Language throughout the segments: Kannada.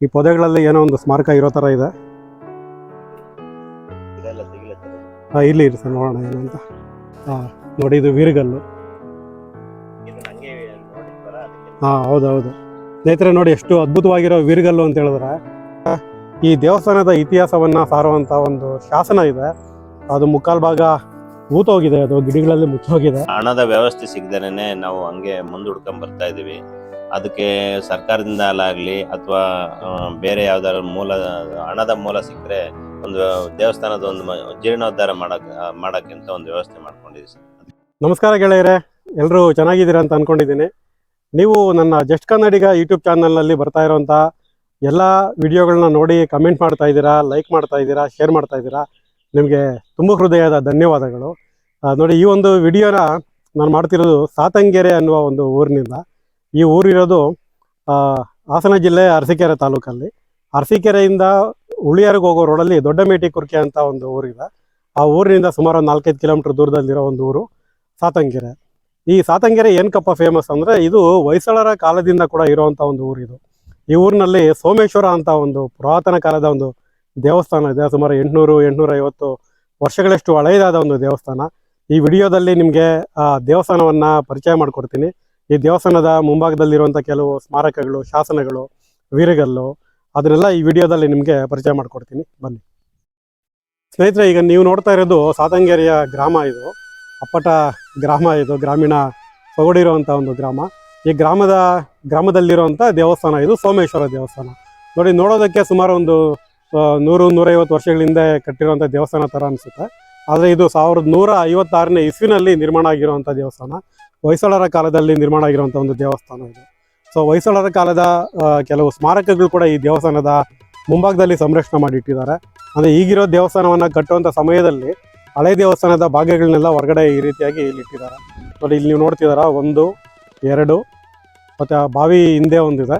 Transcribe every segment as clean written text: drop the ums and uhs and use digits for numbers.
ಈ ಪೊದೆಗಳಲ್ಲಿ ಏನೋ ಒಂದು ಸ್ಮಾರಕ ಇರೋ ಥರ ಇದೆ. ಇಲ್ಲಿ ಇರಿ ಸರ್, ನೋಡೋಣ ಏನು ಅಂತ. ನೋಡಿ, ಇದು ವೀರಗಲ್ಲು. ಹೌದೌದು ಸ್ನೇಹಿತರೆ, ನೋಡಿ ಎಷ್ಟು ಅದ್ಭುತವಾಗಿರೋ ವೀರಗಲ್ಲು ಅಂತ ಹೇಳಿದ್ರೆ, ಈ ದೇವಸ್ಥಾನದ ಇತಿಹಾಸವನ್ನ ಸಾರುವಂತ ಒಂದು ಶಾಸನ ಇದೆ. ಅದು ಮುಕ್ಕಾಲು ಭಾಗ ಊತೋಗಿದೆ, ಅದು ಗಿಡಗಳಲ್ಲಿ ಮುಚ್ಚೋಗಿದೆ. ಹಣದ ವ್ಯವಸ್ಥೆ ಸಿಗದೇನೆ ನಾವು ಹಂಗೆ ಮುಂದೂಡ್ಕೊಂಡ್ ಬರ್ತಾ ಇದೀವಿ. ಅದಕ್ಕೆ ಸರ್ಕಾರದಿಂದ ಆಗಲಿ ಅಥವಾ ಬೇರೆ ಯಾವ್ದಾದ್ರು ಹಣದ ಮೂಲ ಸಿಕ್ಕರೆ ಒಂದು ದೇವಸ್ಥಾನದ ಒಂದು ಜೀರ್ಣೋದ್ಧಾರ ಮಾಡಕ್ಕೆ ಅಂತ ಒಂದು ವ್ಯವಸ್ಥೆ ಮಾಡ್ಕೊಂಡಿದ್ದೀವಿ ಸರ್. ನಮಸ್ಕಾರ ಗೆಳೆಯರೆ, ಎಲ್ಲರೂ ಚೆನ್ನಾಗಿದ್ದೀರಾ ಅಂತ ಅನ್ಕೊಂಡಿದ್ದೀನಿ. ನೀವು ನನ್ನ ಜಸ್ಟ್ ಕನ್ನಡಿಗ ಯೂಟ್ಯೂಬ್ ಚಾನಲ್ನಲ್ಲಿ ಬರ್ತಾ ಇರೋಂಥ ಎಲ್ಲ ವಿಡಿಯೋಗಳನ್ನ ನೋಡಿ ಕಮೆಂಟ್ ಮಾಡ್ತಾ ಇದ್ದೀರಾ, ಲೈಕ್ ಮಾಡ್ತಾ ಇದ್ದೀರಾ, ಶೇರ್ ಮಾಡ್ತಾ ಇದ್ದೀರಾ. ನಿಮಗೆ ತುಂಬ ಹೃದಯದ ಧನ್ಯವಾದಗಳು. ನೋಡಿ, ಈ ಒಂದು ವಿಡಿಯೋನ ನಾನು ಮಾಡ್ತಿರೋದು ಸಾತಂಗೆರೆ ಅನ್ನುವ ಒಂದು ಊರಿನಿಂದ. ಈ ಊರಿರೋದು ಹಾಸನ ಜಿಲ್ಲೆ ಅರಸೀಕೆರೆ ತಾಲೂಕಲ್ಲಿ. ಅರಸೀಕೆರೆಯಿಂದ ಉಳಿಯಾರಿಗೆ ಹೋಗೋ ರೋಡಲ್ಲಿ ದೊಡ್ಡಮೇಟಿ ಕುರ್ಕೆ ಅಂತ ಒಂದು ಊರಿದೆ. ಆ ಊರಿನಿಂದ ಸುಮಾರು 4-5 ಕಿಲೋಮೀಟರ್ ದೂರದಲ್ಲಿರೋ ಒಂದು ಊರು ಸಾತಂಗೆರೆ. ಈ ಸಾತಂಗೆರೆ ಏನಕ್ಕಪ್ಪ ಫೇಮಸ್ ಅಂದರೆ, ಇದು ಹೊಯ್ಸಳರ ಕಾಲದಿಂದ ಕೂಡ ಇರುವಂಥ ಒಂದು ಊರಿದು. ಈ ಊರಿನಲ್ಲಿ ಸೋಮೇಶ್ವರ ಅಂತ ಒಂದು ಪುರಾತನ ಕಾಲದ ಒಂದು ದೇವಸ್ಥಾನ ಇದೆ. ಸುಮಾರು 800-850 ವರ್ಷಗಳಷ್ಟು ಹಳೆಯದಾದ ಒಂದು ದೇವಸ್ಥಾನ. ಈ ವಿಡಿಯೋದಲ್ಲಿ ನಿಮಗೆ ಆ ದೇವಸ್ಥಾನವನ್ನು ಪರಿಚಯ ಮಾಡಿಕೊಡ್ತೀನಿ. ಈ ದೇವಸ್ಥಾನದ ಮುಂಭಾಗದಲ್ಲಿರುವಂಥ ಕೆಲವು ಸ್ಮಾರಕಗಳು, ಶಾಸನಗಳು, ವೀರಗಲ್ಲು, ಅದನ್ನೆಲ್ಲ ಈ ವಿಡಿಯೋದಲ್ಲಿ ನಿಮಗೆ ಪರಿಚಯ ಮಾಡಿಕೊಡ್ತೀನಿ. ಬನ್ನಿ ಸ್ನೇಹಿತರೆ, ಈಗ ನೀವು ನೋಡ್ತಾ ಇರೋದು ಸಾತಂಗೆರೆಯ ಗ್ರಾಮ. ಇದು ಅಪ್ಪಟ ಗ್ರಾಮ, ಇದು ಗ್ರಾಮೀಣ ಸೊಗಡಿರುವಂಥ ಒಂದು ಗ್ರಾಮ. ಈ ಗ್ರಾಮದಲ್ಲಿರುವಂಥ ದೇವಸ್ಥಾನ ಇದು ಸೋಮೇಶ್ವರ ದೇವಸ್ಥಾನ. ನೋಡಿ, ನೋಡೋದಕ್ಕೆ ಸುಮಾರು ಒಂದು 100-150 ವರ್ಷಗಳಿಂದ ಕಟ್ಟಿರುವಂಥ ದೇವಸ್ಥಾನ ಥರ ಅನಿಸುತ್ತೆ. ಆದರೆ ಇದು 1156ನೇ ಇಸ್ವಿನಲ್ಲಿ ನಿರ್ಮಾಣ ಆಗಿರುವಂಥ ದೇವಸ್ಥಾನ. ಹೊಯ್ಸಳರ ಕಾಲದಲ್ಲಿ ನಿರ್ಮಾಣ ಆಗಿರುವಂಥ ಒಂದು ದೇವಸ್ಥಾನ ಇದು. ಸೊ ಹೊಯ್ಸಳರ ಕಾಲದ ಕೆಲವು ಸ್ಮಾರಕಗಳು ಕೂಡ ಈ ದೇವಸ್ಥಾನದ ಮುಂಭಾಗದಲ್ಲಿ ಸಂರಕ್ಷಣೆ ಮಾಡಿಟ್ಟಿದ್ದಾರೆ. ಅಂದರೆ ಈಗಿರೋ ದೇವಸ್ಥಾನವನ್ನು ಕಟ್ಟುವಂಥ ಸಮಯದಲ್ಲಿ ಹಳೆ ದೇವಸ್ಥಾನದ ಭಾಗಗಳನ್ನೆಲ್ಲ ಹೊರಗಡೆ ಈ ರೀತಿಯಾಗಿ ಇಲ್ಲಿ ಇಟ್ಟಿದ್ದಾರೆ. ನೋಡಿ, ಇಲ್ಲಿ ನೀವು ನೋಡ್ತಿದ್ದಾರಾ, 1, 2 ಮತ್ತು ಆ ಬಾವಿ ಹಿಂದೆ ಒಂದಿದೆ,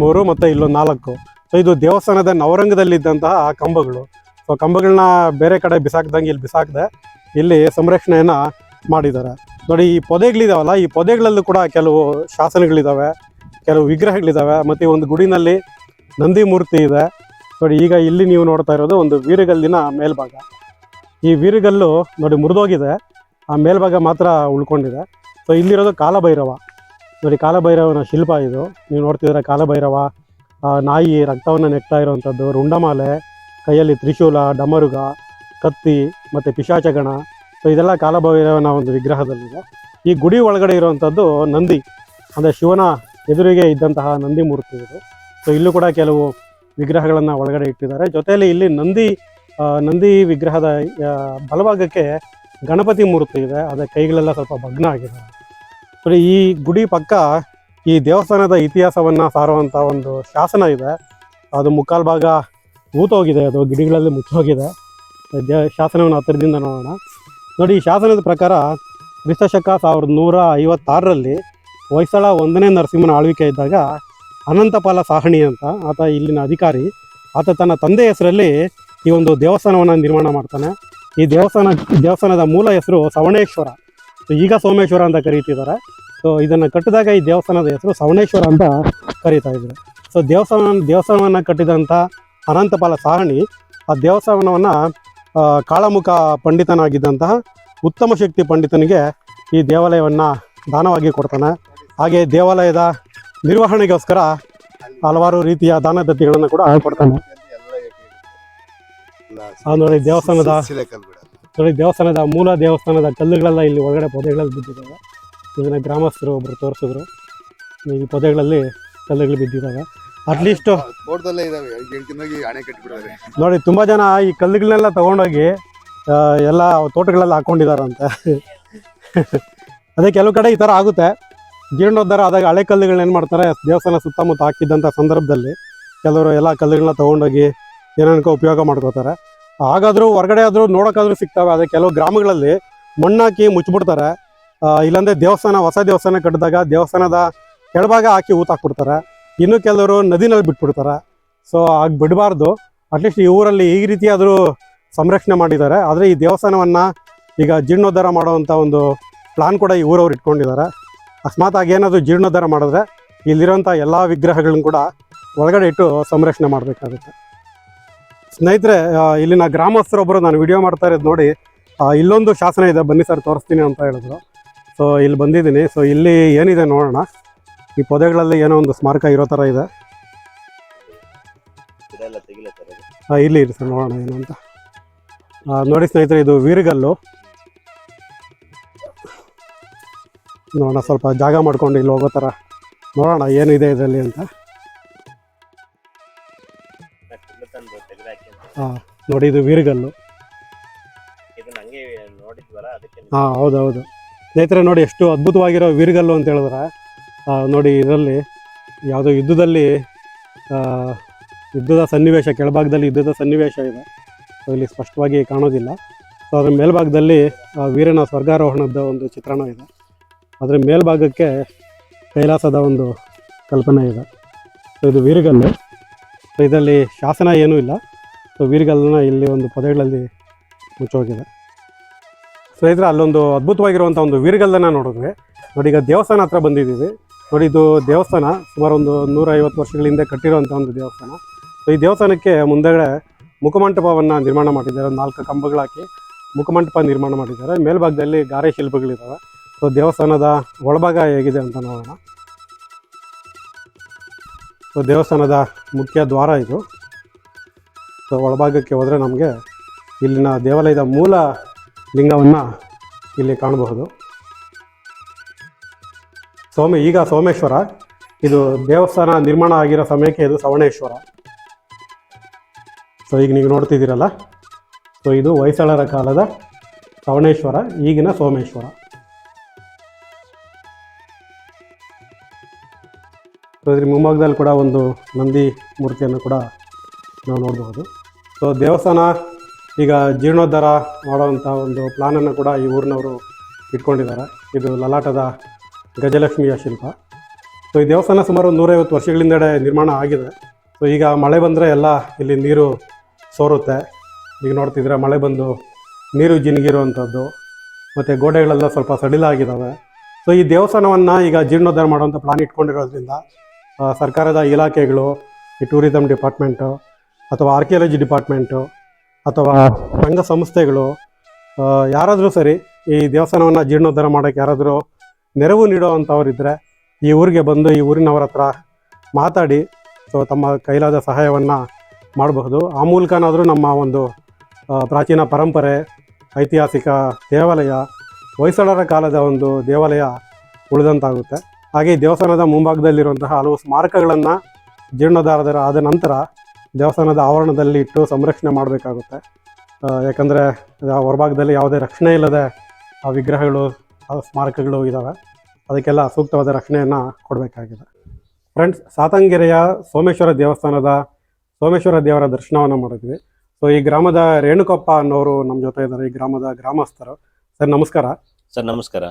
3 ಮತ್ತು ಇಲ್ಲೊಂದು 4. ಸೊ ಇದು ದೇವಸ್ಥಾನದ ನವರಂಗದಲ್ಲಿದ್ದಂತಹ ಕಂಬಗಳು. ಸೊ ಕಂಬಗಳನ್ನ ಬೇರೆ ಕಡೆ ಬಿಸಾಕ್ದಂಗೆ ಇಲ್ಲಿ ಬಿಸಾಕದೆ ಇಲ್ಲಿ ಸಂರಕ್ಷಣೆಯನ್ನು ಮಾಡಿದ್ದಾರೆ. ನೋಡಿ, ಈ ಪೊದೆಗಳಿದಾವಲ್ಲ, ಈ ಪೊದೆಗಳಲ್ಲೂ ಕೂಡ ಕೆಲವು ಶಾಸನಗಳಿದ್ದಾವೆ, ಕೆಲವು ವಿಗ್ರಹಗಳಿದ್ದಾವೆ. ಮತ್ತು ಈ ಒಂದು ಗುಡಿನಲ್ಲಿ ನಂದಿ ಮೂರ್ತಿ ಇದೆ. ನೋಡಿ, ಈಗ ಇಲ್ಲಿ ನೀವು ನೋಡ್ತಾ ಇರೋದು ಒಂದು ವೀರಗಲ್ಲಿನ ಮೇಲ್ಭಾಗ. ಈ ವೀರಗಲ್ಲು ನೋಡಿ ಮುರಿದೋಗಿದೆ, ಆ ಮೇಲ್ಭಾಗ ಮಾತ್ರ ಉಳ್ಕೊಂಡಿದೆ. ಸೊ ಇಲ್ಲಿರೋದು ಕಾಲಭೈರವ. ನೋಡಿ, ಕಾಲಭೈರವನ ಶಿಲ್ಪ ಇದು. ನೀವು ನೋಡ್ತಿದ್ರೆ ಕಾಲಭೈರವ, ನಾಯಿ ರಕ್ತವನ್ನು ನೆಕ್ತಾ ಇರುವಂಥದ್ದು, ರುಂಡಮಾಲೆ, ಕೈಯಲ್ಲಿ ತ್ರಿಶೂಲ, ಡಮರುಗ, ಕತ್ತಿ ಮತ್ತು ಪಿಶಾಚಗಣ. ಸೊ ಇದೆಲ್ಲ ಕಾಲಭೈರವನ ಒಂದು ವಿಗ್ರಹದಲ್ಲಿದೆ. ಈ ಗುಡಿ ಒಳಗಡೆ ಇರುವಂಥದ್ದು ನಂದಿ, ಅಂದರೆ ಶಿವನ ಎದುರಿಗೆ ಇದ್ದಂತಹ ನಂದಿ ಮೂರ್ತಿ ಇದು. ಸೊ ಇಲ್ಲೂ ಕೂಡ ಕೆಲವು ವಿಗ್ರಹಗಳನ್ನು ಒಳಗಡೆ ಇಟ್ಟಿದ್ದಾರೆ. ಜೊತೆಯಲ್ಲಿ ಇಲ್ಲಿ ನಂದಿ ವಿಗ್ರಹದ ಬಲಭಾಗಕ್ಕೆ ಗಣಪತಿ ಮೂರ್ತಿ ಇದೆ. ಅದರ ಕೈಗಳೆಲ್ಲ ಸ್ವಲ್ಪ ಭಗ್ನ ಆಗಿದೆ. ಸೊ ಈ ಗುಡಿ ಪಕ್ಕ ಈ ದೇವಸ್ಥಾನದ ಇತಿಹಾಸವನ್ನು ಸಾರುವಂಥ ಒಂದು ಶಾಸನ ಇದೆ. ಅದು ಮುಕ್ಕಾಲು ಭಾಗ ಊತೋಗಿದೆ, ಅದು ಗಿಡಗಳಲ್ಲಿ ಮುಚ್ಚೋಗಿದೆ. ಶಾಸನವನ್ನು ಹತ್ತಿರದಿಂದ ನೋಡೋಣ. ನೋಡಿ, ಈ ಶಾಸನದ ಪ್ರಕಾರ ಕ್ರಿಸ್ತಶಕ 1156ರಲ್ಲಿ ಹೊಯ್ಸಳ 1ನೇ ನರಸಿಂಹನ ಆಳ್ವಿಕೆ ಇದ್ದಾಗ ಅನಂತಪಾಲ ಸಾಹಣಿ ಅಂತ ಆತ ಇಲ್ಲಿನ ಅಧಿಕಾರಿ, ಆತ ತನ್ನ ತಂದೆ ಹೆಸರಲ್ಲಿ ಈ ಒಂದು ದೇವಸ್ಥಾನವನ್ನು ನಿರ್ಮಾಣ ಮಾಡ್ತಾನೆ. ಈ ದೇವಸ್ಥಾನದ ಮೂಲ ಹೆಸರು ಸವಣೇಶ್ವರ. ಈಗ ಸೋಮೇಶ್ವರ ಅಂತ ಕರೀತಿದ್ದಾರೆ. ಸೊ ಇದನ್ನು ಕಟ್ಟಿದಾಗ ಈ ದೇವಸ್ಥಾನದ ಹೆಸರು ಸವಣೇಶ್ವರ ಅಂತ ಕರೀತಾ ಇದ್ದಾರೆ. ಸೊ ದೇವಸ್ಥಾನವನ್ನು ಕಟ್ಟಿದಂಥ ಅನಂತಪಾಲ ಸಾಹಣಿ ಆ ದೇವಸ್ಥಾನವನ್ನು ಕಾಳಮುಖ ಪಂಡಿತನಾಗಿದ್ದಂತಹ ಉತ್ತಮ ಶಕ್ತಿ ಪಂಡಿತನಿಗೆ ಈ ದೇವಾಲಯವನ್ನು ದಾನವಾಗಿ ಕೊಡ್ತಾನೆ. ಹಾಗೆ ದೇವಾಲಯದ ನಿರ್ವಹಣೆಗೋಸ್ಕರ ಹಲವಾರು ರೀತಿಯ ದಾನದತ್ತಿಗಳನ್ನು ಕೂಡ ಕೊಡ್ತಾನೆ. ನೋಡಿ, ದೇವಸ್ಥಾನದ ಮೂಲ ದೇವಸ್ಥಾನದ ಕಲ್ಲುಗಳೆಲ್ಲ ಇಲ್ಲಿ ಒಳಗಡೆ ಪೊದೆಗಳಲ್ಲಿ ಬಿದ್ದಿದ್ದಾವೆ. ಇದನ್ನು ಗ್ರಾಮಸ್ಥರು ಒಬ್ಬರು ತೋರಿಸಿದ್ರು. ಈ ಪೊದೆಗಳಲ್ಲಿ ಕಲ್ಲುಗಳು ಬಿದ್ದಿದ್ದಾವೆ. ಅಟ್ಲೀಸ್ಟ್ ನೋಡಿ, ತುಂಬ ಜನ ಈ ಕಲ್ಲುಗಳನ್ನೆಲ್ಲ ತಗೊಂಡೋಗಿ ಎಲ್ಲ ತೋಟಗಳೆಲ್ಲ ಹಾಕ್ಕೊಂಡಿದ್ದಾರಂತೆ. ಅದೇ ಕೆಲವು ಕಡೆ ಈ ಥರ ಆಗುತ್ತೆ. ಜೀರ್ಣೋದ್ಧಾರ ಆದಾಗ ಹಳೆ ಕಲ್ಲುಗಳನ್ನ ಏನು ಮಾಡ್ತಾರೆ, ದೇವಸ್ಥಾನ ಸುತ್ತಮುತ್ತ ಹಾಕಿದ್ದಂಥ ಸಂದರ್ಭದಲ್ಲಿ ಕೆಲವರು ಎಲ್ಲ ಕಲ್ಲುಗಳನ್ನ ತೊಗೊಂಡೋಗಿ ಏನೇನೋ ಉಪಯೋಗ ಮಾಡ್ಕೋತಾರೆ. ಹಾಗಾದರೂ ಹೊರಗಡೆ ಆದರೂ ನೋಡೋಕ್ಕಾದ್ರೂ ಸಿಗ್ತವೆ. ಅದೇ ಕೆಲವು ಗ್ರಾಮಗಳಲ್ಲಿ ಮಣ್ಣಾಕಿ ಮುಚ್ಚಿಬಿಡ್ತಾರೆ. ಇಲ್ಲಾಂದರೆ ಹೊಸ ದೇವಸ್ಥಾನ ಕಟ್ಟಿದಾಗ ದೇವಸ್ಥಾನದ ಕೆಳಭಾಗ ಹಾಕಿ ಊತಾಕ್ಬಿಡ್ತಾರೆ. ಇನ್ನು ಕೆಲವರು ನದಿನಲ್ಲಿ ಬಿಟ್ಬಿಡ್ತಾರೆ. ಸೊ ಆಗ ಬಿಡಬಾರ್ದು. ಅಟ್ಲೀಸ್ಟ್ ಈ ಊರಲ್ಲಿ ಈ ರೀತಿಯಾದರೂ ಸಂರಕ್ಷಣೆ ಮಾಡಿದ್ದಾರೆ. ಆದರೆ ಈ ದೇವಸ್ಥಾನವನ್ನು ಈಗ ಜೀರ್ಣೋದ್ಧಾರ ಮಾಡುವಂಥ ಒಂದು ಪ್ಲಾನ್ ಕೂಡ ಈ ಊರವ್ರು ಇಟ್ಕೊಂಡಿದ್ದಾರೆ. ಅಕಸ್ಮಾತ್ ಆಗೇನಾದರೂ ಜೀರ್ಣೋದ್ಧಾರ ಮಾಡಿದ್ರೆ ಇಲ್ಲಿರೋಂಥ ಎಲ್ಲ ವಿಗ್ರಹಗಳನ್ನ ಕೂಡ ಒಳಗಡೆ ಇಟ್ಟು ಸಂರಕ್ಷಣೆ ಮಾಡಬೇಕಾಗುತ್ತೆ. ಸ್ನೇಹಿತರೆ, ಇಲ್ಲಿನ ಗ್ರಾಮಸ್ಥರೊಬ್ಬರು ನಾನು ವಿಡಿಯೋ ಮಾಡ್ತಾ ಇರೋದು ನೋಡಿ, ಇಲ್ಲೊಂದು ಶಾಸನ ಇದೆ, ಬನ್ನಿ ಸರ್ ತೋರಿಸ್ತೀನಿ ಅಂತ ಹೇಳಿದ್ರು. ಸೊ ಇಲ್ಲಿ ಬಂದಿದ್ದೀನಿ. ಸೊ ಇಲ್ಲಿ ಏನಿದೆ ನೋಡೋಣ. ಈ ಪೊದೆಗಳಲ್ಲಿ ಏನೋ ಒಂದು ಸ್ಮಾರಕ ಇರೋ ಥರ ಇದೆ. ಇಲ್ಲಿ ಇರಿ ಸರ್, ನೋಡೋಣ ಏನು ಅಂತ. ನೋಡಿ ಸ್ನೇಹಿತರೆ, ಇದು ವೀರಗಲ್ಲು. ನೋಡೋಣ, ಸ್ವಲ್ಪ ಜಾಗ ಮಾಡ್ಕೊಂಡು ಇಲ್ಲಿ ಹೋಗೋ ಥರ ನೋಡೋಣ ಏನಿದೆ ಇದರಲ್ಲಿ ಅಂತ. ನೋಡಿ, ಇದು ವೀರಗಲ್ಲು. ಹೌದೌದು ಸ್ನೇಹಿತರೆ, ನೋಡಿ ಎಷ್ಟು ಅದ್ಭುತವಾಗಿರೋ ವೀರಗಲ್ಲು ಅಂತ ಹೇಳಿದ್ರೆ, ನೋಡಿ ಇದರಲ್ಲಿ ಯಾವುದೋ ಯುದ್ಧದ ಸನ್ನಿವೇಶ, ಕೆಳಭಾಗದಲ್ಲಿ ಯುದ್ಧದ ಸನ್ನಿವೇಶ ಇದೆ. ಸೊ ಇಲ್ಲಿ ಸ್ಪಷ್ಟವಾಗಿ ಕಾಣೋದಿಲ್ಲ. ಸೊ ಅದರ ಮೇಲ್ಭಾಗದಲ್ಲಿ ವೀರನ ಸ್ವರ್ಗಾರೋಹಣದ ಒಂದು ಚಿತ್ರಣ ಇದೆ. ಅದರ ಮೇಲ್ಭಾಗಕ್ಕೆ ಕೈಲಾಸದ ಒಂದು ಕಲ್ಪನೆ ಇದೆ. ಸೊ ಇದು ವೀರಗಲ್ಲು. ಸೊ ಇದರಲ್ಲಿ ಶಾಸನ ಏನೂ ಇಲ್ಲ. ಸೊ ವೀರಗಲ್ಲನ್ನ ಇಲ್ಲಿ ಒಂದು ಪೊದೆಗಳಲ್ಲಿ ಮುಚ್ಚೋಗಿದೆ. ಸ್ನೇಹಿತರೆ, ಅಲ್ಲೊಂದು ಅದ್ಭುತವಾಗಿರುವಂಥ ಒಂದು ವೀರಗಲ್ಲನ್ನು ನೋಡಿದ್ವಿ. ನೋಡಿ, ಈಗ ದೇವಸ್ಥಾನ ಹತ್ರ ಬಂದಿದ್ದೀವಿ. ನೋಡಿ, ಇದು ದೇವಸ್ಥಾನ ಸುಮಾರು ಒಂದು 150 ವರ್ಷಗಳ ಹಿಂದೆ ಕಟ್ಟಿರುವಂಥ ಒಂದು ದೇವಸ್ಥಾನ. ಸೊ ಈ ದೇವಸ್ಥಾನಕ್ಕೆ ಮುಂದೆಗಡೆ ಮುಖಮಂಟಪವನ್ನು ನಿರ್ಮಾಣ ಮಾಡಿದ್ದಾರೆ. 4 ಕಂಬಗಳು ಹಾಕಿ ಮುಖಮಂಟಪ ನಿರ್ಮಾಣ ಮಾಡಿದ್ದಾರೆ. ಮೇಲ್ಭಾಗದಲ್ಲಿ ಗಾರೆ ಶಿಲ್ಪಗಳಿದ್ದಾವೆ. ಸೊ ದೇವಸ್ಥಾನದ ಒಳಭಾಗ ಹೇಗಿದೆ ಅಂತ ನೋಡೋಣ. ಸೊ ದೇವಸ್ಥಾನದ ಮುಖ್ಯ ದ್ವಾರ ಇದು. ಸೊ ಒಳಭಾಗಕ್ಕೆ ಹೋದರೆ ನಮಗೆ ಇಲ್ಲಿನ ದೇವಾಲಯದ ಮೂಲ ಲಿಂಗವನ್ನು ಇಲ್ಲಿ ಕಾಣಬಹುದು. ಈಗ ಸೋಮೇಶ್ವರ, ಇದು ದೇವಸ್ಥಾನ ನಿರ್ಮಾಣ ಆಗಿರೋ ಸಮಯಕ್ಕೆ ಇದು ಸವಣೇಶ್ವರ. ಸೊ ಈಗ ನೀವು ನೋಡ್ತಿದ್ದೀರಲ್ಲ, ಸೊ ಇದು ಹೊಯ್ಸಳರ ಕಾಲದ ಸವಣೇಶ್ವರ, ಈಗಿನ ಸೋಮೇಶ್ವರ. ಸೊ ಇದ್ರ ಮುಂಭಾಗದಲ್ಲಿ ಕೂಡ ಒಂದು ನಂದಿ ಮೂರ್ತಿಯನ್ನು ಕೂಡ ನಾವು ನೋಡಬಹುದು. ಸೊ ದೇವಸ್ಥಾನ ಈಗ ಜೀರ್ಣೋದ್ಧಾರ ಮಾಡುವಂಥ ಒಂದು ಪ್ಲಾನನ್ನು ಕೂಡ ಈ ಊರಿನವರು ಇಟ್ಕೊಂಡಿದ್ದಾರೆ. ಇದು ಲಲಾಟದ ಗಜಲಕ್ಷ್ಮಿಯ ಶಿಲ್ಪ. ಸೊ ಈ ದೇವಸ್ಥಾನ ಸುಮಾರು 150 ವರ್ಷಗಳಿಂದೆಡೆ ನಿರ್ಮಾಣ ಆಗಿದೆ. ಸೊ ಈಗ ಮಳೆ ಬಂದರೆ ಎಲ್ಲ ಇಲ್ಲಿ ನೀರು ಸೋರುತ್ತೆ. ಈಗ ನೋಡ್ತಿದ್ರೆ ಮಳೆ ಬಂದು ನೀರು ಜಿನುಗಿರುವಂಥದ್ದು, ಮತ್ತು ಗೋಡೆಗಳೆಲ್ಲ ಸ್ವಲ್ಪ ಸಡಿಲಾಗಿದ್ದಾವೆ. ಸೊ ಈ ದೇವಸ್ಥಾನವನ್ನು ಈಗ ಜೀರ್ಣೋದ್ಧಾರ ಮಾಡುವಂಥ ಪ್ಲಾನ್ ಇಟ್ಕೊಂಡಿರೋದ್ರಿಂದ ಸರ್ಕಾರದ ಇಲಾಖೆಗಳು, ಈ ಟೂರಿಸಂ ಡಿಪಾರ್ಟ್ಮೆಂಟು ಅಥವಾ ಆರ್ಕಿಯಾಲಜಿ ಡಿಪಾರ್ಟ್ಮೆಂಟು ಅಥವಾ ಸಂಘ ಸಂಸ್ಥೆಗಳು ಯಾರಾದರೂ ಸರಿ ಈ ದೇವಸ್ಥಾನವನ್ನು ಜೀರ್ಣೋದ್ಧಾರ ಮಾಡೋಕ್ಕೆ ಯಾರಾದರೂ ನೆರವು ನೀಡೋವಂಥವ್ರಿದ್ದರೆ ಈ ಊರಿಗೆ ಬಂದು ಈ ಊರಿನವರ ಹತ್ರ ಮಾತಾಡಿ ಸೊ ತಮ್ಮ ಕೈಲಾದ ಸಹಾಯವನ್ನು ಮಾಡಬಹುದು. ಆ ಮೂಲಕನಾದರೂ ನಮ್ಮ ಒಂದು ಪ್ರಾಚೀನ ಪರಂಪರೆ, ಐತಿಹಾಸಿಕ ದೇವಾಲಯ, ಹೊಯ್ಸಳರ ಕಾಲದ ಒಂದು ದೇವಾಲಯ ಉಳಿದಂತಾಗುತ್ತೆ. ಹಾಗೆ ಈ ದೇವಸ್ಥಾನದ ಮುಂಭಾಗದಲ್ಲಿರುವಂತಹ ಹಲವು ಸ್ಮಾರಕಗಳನ್ನು ಜೀರ್ಣೋದ್ಧಾರ ಆದ ನಂತರ ದೇವಸ್ಥಾನದ ಆವರಣದಲ್ಲಿ ಇಟ್ಟು ಸಂರಕ್ಷಣೆ ಮಾಡಬೇಕಾಗುತ್ತೆ. ಯಾಕಂದರೆ ಹೊರಭಾಗದಲ್ಲಿ ಯಾವುದೇ ರಕ್ಷಣೆ ಇಲ್ಲದೆ ಆ ವಿಗ್ರಹಗಳು, ಆ ಸ್ಮಾರಕಗಳು ಇದ್ದಾವೆ. ಅದಕ್ಕೆಲ್ಲ ಸೂಕ್ತವಾದ ರಕ್ಷಣೆಯನ್ನು ಕೊಡಬೇಕಾಗಿದೆ. ಫ್ರೆಂಡ್ಸ್, ಸಾತಂಗೆರೆಯ ಸೋಮೇಶ್ವರ ಸೋಮೇಶ್ವರ ದೇವರ ದರ್ಶನವನ್ನು ಮಾಡಿದ್ವಿ. ಸೊ ಈ ಗ್ರಾಮದ ರೇಣುಕಪ್ಪ ಅನ್ನೋರು ನಮ್ಮ ಜೊತೆ ಇದ್ದಾರೆ, ಈ ಗ್ರಾಮದ ಗ್ರಾಮಸ್ಥರು. ಸರ್ ನಮಸ್ಕಾರ. ಸರ್ ನಮಸ್ಕಾರ.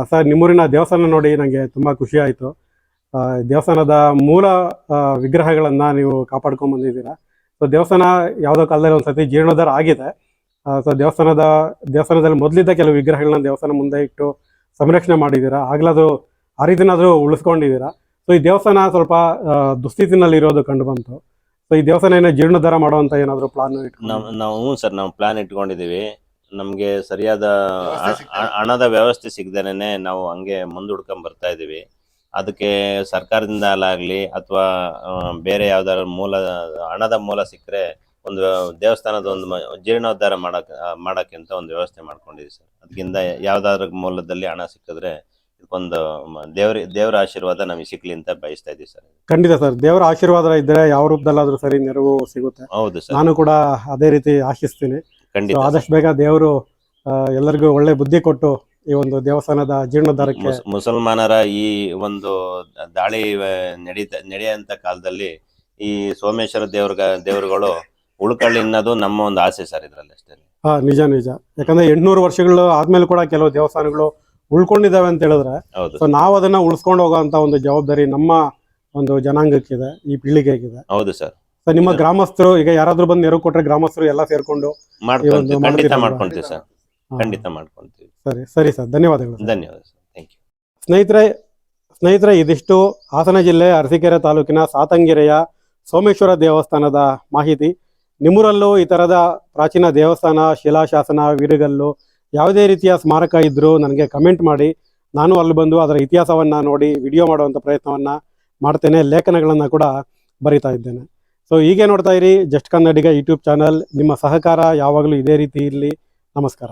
ಸರ್, ನಿಮ್ಮೂರಿನ ದೇವಸ್ಥಾನ ನೋಡಿ ನನಗೆ ತುಂಬ ಖುಷಿ ಆಯಿತು. ದೇವಸ್ಥಾನದ ಮೂಲ ವಿಗ್ರಹಗಳನ್ನು ನೀವು ಕಾಪಾಡ್ಕೊಂಡು ಬಂದಿದ್ದೀರಾ. ಸೊ ದೇವಸ್ಥಾನ ಯಾವುದೋ ಕಾಲದಲ್ಲಿ ಒಂದು ಸತಿ ಜೀರ್ಣೋದ್ಧಾರ ಆಗಿದೆ. ಸೊ ದೇವಸ್ಥಾನದಲ್ಲಿ ಮೊದಲಿದ್ದ ಕೆಲವು ವಿಗ್ರಹಗಳನ್ನ ದೇವಸ್ಥಾನ ಮುಂದೆ ಇಟ್ಟು ಸಂರಕ್ಷಣೆ ಮಾಡಿದ್ದೀರಾ. ಆಗ್ಲದು ಆ ರೀತಿನಾದರೂ ಉಳಿಸ್ಕೊಂಡಿದ್ದೀರಾ. ಸೊ ಈ ದೇವಸ್ಥಾನ ಸ್ವಲ್ಪ ದುಸ್ಥಿತಿನಲ್ಲಿ ಇರೋದು ಕಂಡು ಬಂತು. ಸೊ ಈ ದೇವಸ್ಥಾನ ಏನೋ ಜೀರ್ಣೋದ್ಧಾರ ಮಾಡುವಂಥ ಏನಾದರೂ ಪ್ಲಾನ್ ನಾವು ಪ್ಲಾನ್ ಇಟ್ಕೊಂಡಿದ್ದೀವಿ. ನಮಗೆ ಸರಿಯಾದ ಹಣದ ವ್ಯವಸ್ಥೆ ಸಿಗದೇನೆ ನಾವು ಹಂಗೆ ಮುಂದೂಡ್ಕೊಂಡ್ ಬರ್ತಾ ಇದ್ದೀವಿ. ಅದಕ್ಕೆ ಸರ್ಕಾರದಿಂದ ಆಗಲಿ ಅಥವಾ ಬೇರೆ ಯಾವ್ದಾದ್ರು ಹಣದ ಮೂಲ ಸಿಕ್ಕರೆ ಒಂದು ದೇವಸ್ಥಾನದ ಒಂದು ಜೀರ್ಣೋದ್ಧಾರ ಮಾಡೋಕ್ಕಿಂತ ಒಂದು ವ್ಯವಸ್ಥೆ ಮಾಡ್ಕೊಂಡಿದ್ದೀವಿ ಸರ್. ಅದಕ್ಕಿಂತ ಯಾವ್ದಾದ್ರು ಮೂಲದಲ್ಲಿ ಹಣ ಸಿಕ್ಕಿದ್ರೆ ಇದಕ್ಕೊಂದು ದೇವರ ಆಶೀರ್ವಾದ ನಮಗೆ ಸಿಕ್ಲಿ ಅಂತ ಬಯಸ್ತಾ ಇದ್ದೀವಿ ಸರ್. ಖಂಡಿತ ಸರ್, ದೇವರ ಆಶೀರ್ವಾದ ಇದ್ದರೆ ಯಾವ ರೂಪದಲ್ಲಾದ್ರೂ ಸರಿ ನೆರವು ಸಿಗುತ್ತೆ. ಹೌದು ಸರ್, ನಾನು ಕೂಡ ಅದೇ ರೀತಿ ಆಶಿಸ್ತೀನಿ. ಖಂಡಿತ. ಆದಷ್ಟು ಬೇಗ ದೇವರು ಎಲ್ಲರಿಗೂ ಒಳ್ಳೆ ಬುದ್ಧಿ ಕೊಟ್ಟು ಈ ಒಂದು ದೇವಸ್ಥಾನದ ಜೀರ್ಣೋದ್ಧಾರಕ್ಕೆ. ಮುಸಲ್ಮಾನರ ಈ ಒಂದು ದಾಳಿ ನಡೆಯುವಂತ ಕಾಲದಲ್ಲಿ ಈ ಸೋಮೇಶ್ವರ ದೇವರುಗಳು ಉಳ್ಕೊಳ್ಳಿ ಅನ್ನೋದು ನಮ್ಮ ಒಂದು ಆಸೆ ಸರ್ ಇದರಲ್ಲಿ ಅಷ್ಟೇ. ನಿಜ. ಯಾಕಂದ್ರೆ 800 ವರ್ಷಗಳು ಆದ್ಮೇಲೆ ಕೂಡ ಕೆಲವು ದೇವಸ್ಥಾನಗಳು ಉಳ್ಕೊಂಡಿದ್ದಾವೆ ಅಂತ ಹೇಳಿದ್ರೆ, ಸೊ ನಾವು ಅದನ್ನ ಉಳಿಸ್ಕೊಂಡು ಹೋಗೋಂತ ಒಂದು ಜವಾಬ್ದಾರಿ ನಮ್ಮ ಒಂದು ಜನಾಂಗಕ್ಕಿದೆ, ಈ ಪೀಳಿಗೆಗಿದೆ. ಹೌದು ಸರ್. ಸೊ ನಿಮ್ಮ ಗ್ರಾಮಸ್ಥರು ಈಗ ಯಾರಾದ್ರೂ ಬಂದು ನೆರವು ಕೊಟ್ರೆ ಗ್ರಾಮಸ್ಥರು ಎಲ್ಲ ಸೇರ್ಕೊಂಡು ಮಾಡ್ಕೊಂತೀವಿ ಸರ್. ಖಂಡಿತ ಮಾಡ್ಕೊಂತೀವಿ. ಸರಿ ಸರ್, ಧನ್ಯವಾದಗಳು. ಧನ್ಯವಾದ ಸರ್, ಥ್ಯಾಂಕ್ ಯು. ಸ್ನೇಹಿತರೆ, ಇದಿಷ್ಟು ಹಾಸನ ಜಿಲ್ಲೆ ಅರಸೀಕೆರೆ ತಾಲೂಕಿನ ಸಾತಂಗೆರೆಯ ಸೋಮೇಶ್ವರ ದೇವಸ್ಥಾನದ ಮಾಹಿತಿ. ನಿಮ್ಮೂರಲ್ಲೂ ಈ ಥರದ ಪ್ರಾಚೀನ ದೇವಸ್ಥಾನ, ಶಿಲಾಶಾಸನ, ವೀರಗಲ್ಲು ಯಾವುದೇ ರೀತಿಯ ಸ್ಮಾರಕ ಇದ್ದರೂ ನನಗೆ ಕಮೆಂಟ್ ಮಾಡಿ. ನಾನು ಅಲ್ಲಿ ಬಂದು ಅದರ ಇತಿಹಾಸವನ್ನು ನೋಡಿ ವಿಡಿಯೋ ಮಾಡುವಂಥ ಪ್ರಯತ್ನವನ್ನು ಮಾಡ್ತೇನೆ. ಲೇಖನಗಳನ್ನು ಕೂಡ ಬರಿತಾ ಇದ್ದೇನೆ. ಸೊ ಹೀಗೆ ನೋಡ್ತಾ ಇರಿ ಜಸ್ಟ್ ಕನ್ನಡಿಗ ಯೂಟ್ಯೂಬ್ ಚಾನಲ್. ನಿಮ್ಮ ಸಹಕಾರ ಯಾವಾಗಲೂ ಇದೇ ರೀತಿ ಇರಲಿ. ನಮಸ್ಕಾರ.